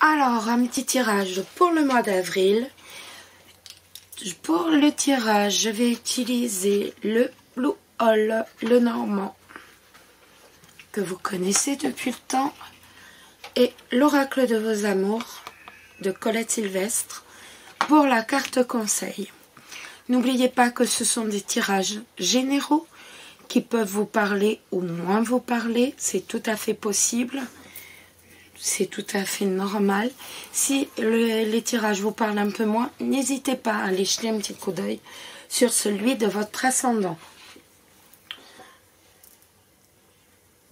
Alors, un petit tirage pour le mois d'avril. Pour le tirage, je vais utiliser le Blue Hole, le normand, que vous connaissez depuis le temps, et l'oracle de vos amours, de Colette Sylvestre, pour la carte conseil. N'oubliez pas que ce sont des tirages généraux qui peuvent vous parler ou moins vous parler, c'est tout à fait possible. C'est tout à fait normal. Si les tirages vous parlent un peu moins, n'hésitez pas à aller jeter un petit coup d'œil sur celui de votre ascendant.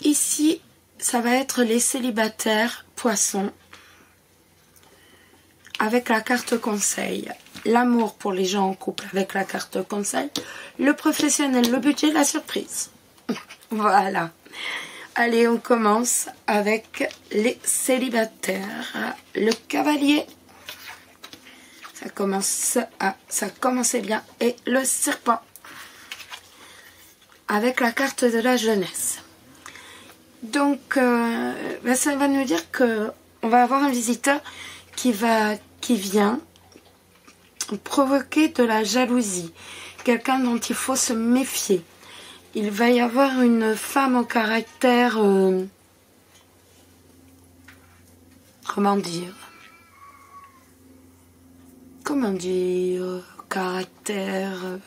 Ici, ça va être les célibataires poissons avec la carte conseil. L'amour pour les gens en couple avec la carte conseil. Le professionnel, le budget, la surprise. Voilà. Allez, on commence avec les célibataires. Le cavalier, ça commençait bien. Et le serpent, avec la carte de la jeunesse. Donc, ça va nous dire que on va avoir un visiteur qui vient provoquer de la jalousie. Quelqu'un dont il faut se méfier. Il va y avoir une femme au caractère... comment dire, caractère...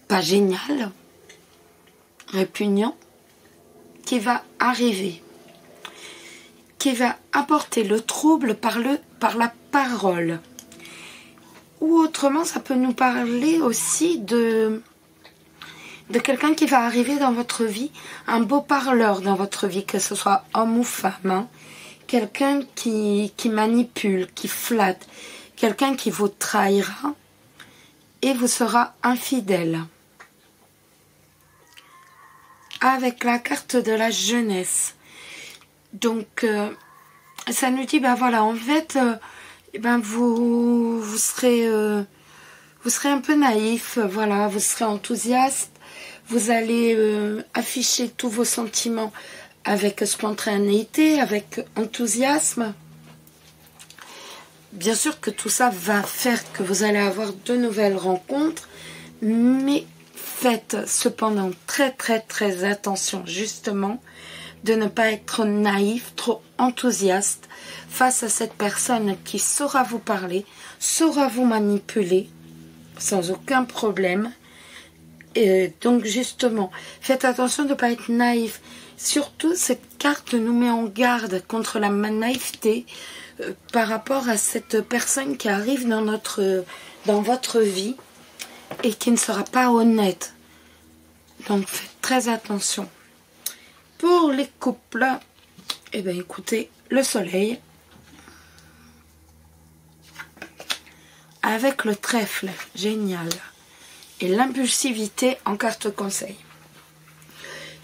pas génial, répugnant, qui va arriver, qui va apporter le trouble par la parole. Ou autrement, ça peut nous parler aussi de quelqu'un qui va arriver dans votre vie, un beau parleur dans votre vie, que ce soit homme ou femme, hein. Quelqu'un qui manipule, qui flatte, quelqu'un qui vous trahira et vous sera infidèle. Avec la carte de la jeunesse. Donc, ça nous dit, ben voilà, en fait... vous serez un peu naïf, voilà, vous serez enthousiaste, vous allez afficher tous vos sentiments avec spontanéité, avec enthousiasme. Bien sûr que tout ça va faire que vous allez avoir de nouvelles rencontres, mais faites cependant très très très attention justement de ne pas être naïf, trop enthousiaste face à cette personne qui saura vous parler, saura vous manipuler sans aucun problème. Et donc justement, faites attention de ne pas être naïf. Surtout, cette carte nous met en garde contre la naïveté par rapport à cette personne qui arrive dans votre vie et qui ne sera pas honnête. Donc faites très attention. Pour les couples, eh bien écoutez, le soleil avec le trèfle, génial, et l'impulsivité en carte conseil.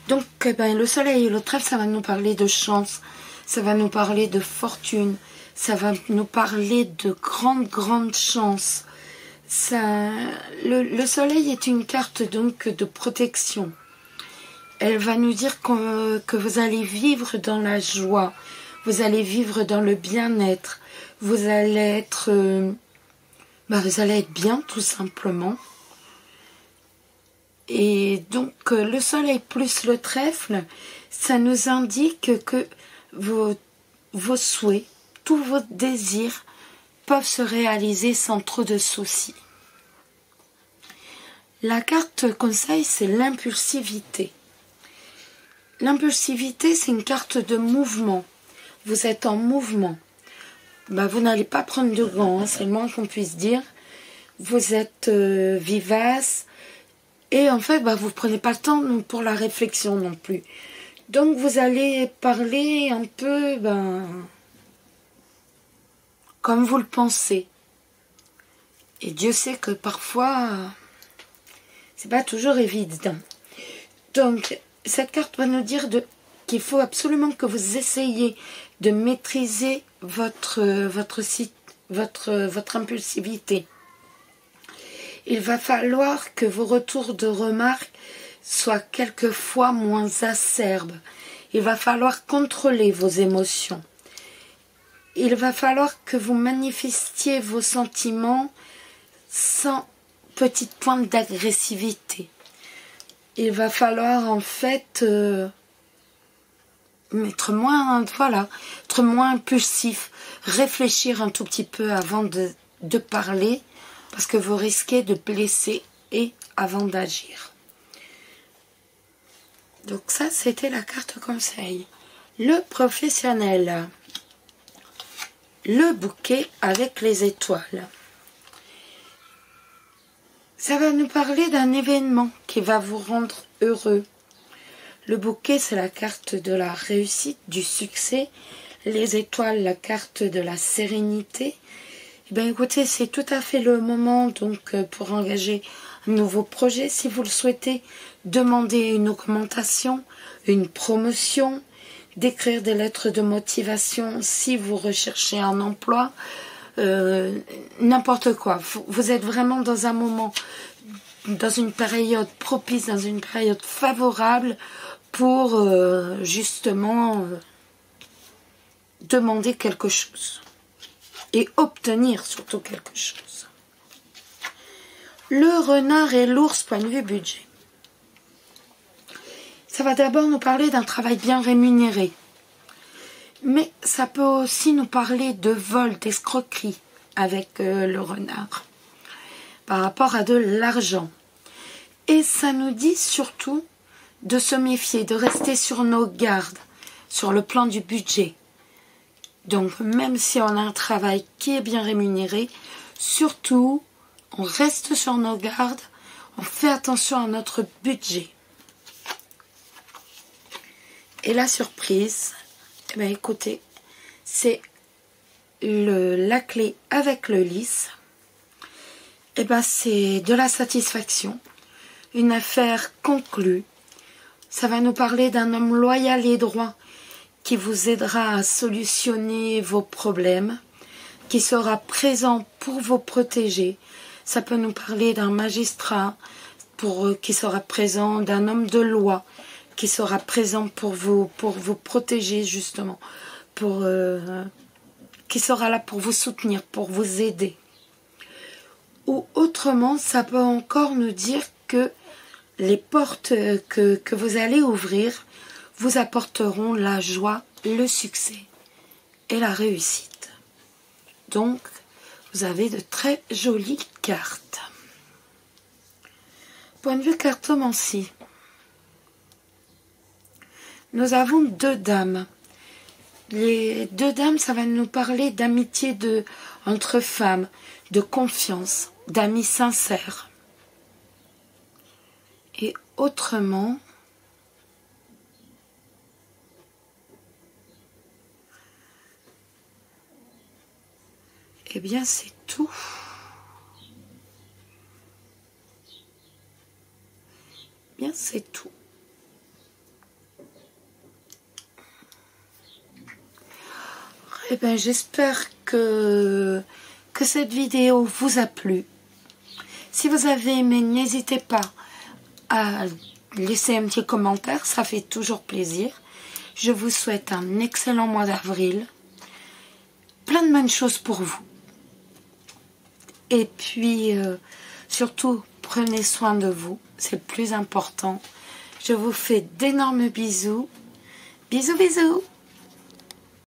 Donc eh bien, le soleil et le trèfle, ça va nous parler de chance, ça va nous parler de fortune, ça va nous parler de grande chance. Le soleil est une carte donc de protection. Elle va nous dire que vous allez vivre dans la joie, vous allez vivre dans le bien-être, vous allez être bien tout simplement. Et donc le soleil plus le trèfle, ça nous indique que vos souhaits, tous vos désirs peuvent se réaliser sans trop de soucis. La carte conseil, c'est l'impulsivité. L'impulsivité, c'est une carte de mouvement. Vous êtes en mouvement. Vous n'allez pas prendre de gants, hein, c'est le moins qu'on puisse dire. Vous êtes vivace. Et en fait, vous ne prenez pas le temps pour la réflexion non plus. Donc, vous allez parler un peu comme vous le pensez. Et Dieu sait que parfois, c'est pas toujours évident. Donc, cette carte va nous dire qu'il faut absolument que vous essayiez de maîtriser votre impulsivité. Il va falloir que vos retours de remarques soient quelquefois moins acerbes. Il va falloir contrôler vos émotions. Il va falloir que vous manifestiez vos sentiments sans petite pointe d'agressivité. Il va falloir en fait être moins impulsif, réfléchir un tout petit peu avant de parler, parce que vous risquez de blesser et avant d'agir. Donc ça, c'était la carte conseil. Le professionnel. Le bouquet avec les étoiles. Ça va nous parler d'un événement qui va vous rendre heureux. Le bouquet, c'est la carte de la réussite, du succès. Les étoiles, la carte de la sérénité. Eh bien, écoutez, c'est tout à fait le moment donc pour engager un nouveau projet. Si vous le souhaitez, demander une augmentation, une promotion, d'écrire des lettres de motivation si vous recherchez un emploi, n'importe quoi. Vous êtes vraiment dans un moment, dans une période propice, dans une période favorable pour justement demander quelque chose et obtenir surtout quelque chose. Le renard et l'ours, point de vue budget. Ça va d'abord nous parler d'un travail bien rémunéré. Mais ça peut aussi nous parler de vol, d'escroquerie avec le renard. Par rapport à de l'argent. Et ça nous dit surtout de se méfier, de rester sur nos gardes, sur le plan du budget. Donc même si on a un travail qui est bien rémunéré, surtout on reste sur nos gardes, on fait attention à notre budget. Et la surprise, eh bien, écoutez, c'est la clé avec le lys. Eh bien, c'est de la satisfaction, une affaire conclue. Ça va nous parler d'un homme loyal et droit qui vous aidera à solutionner vos problèmes, qui sera présent pour vous protéger. Ça peut nous parler d'un magistrat qui sera présent, d'un homme de loi qui sera présent pour vous protéger justement, qui sera là pour vous soutenir, pour vous aider. Ou autrement, ça peut encore nous dire que les portes que vous allez ouvrir vous apporteront la joie, le succès et la réussite. Donc, vous avez de très jolies cartes. Point de vue cartomancie. Nous avons deux dames. Les deux dames, ça va nous parler d'amitié entre femmes, de confiance, d'amis sincères. Et autrement, eh bien c'est tout. Eh bien c'est tout. Eh bien, j'espère que cette vidéo vous a plu. Si vous avez aimé, n'hésitez pas à laisser un petit commentaire, ça fait toujours plaisir. Je vous souhaite un excellent mois d'avril. Plein de bonnes choses pour vous. Et puis, surtout, prenez soin de vous. C'est le plus important. Je vous fais d'énormes bisous. Bisous, bisous.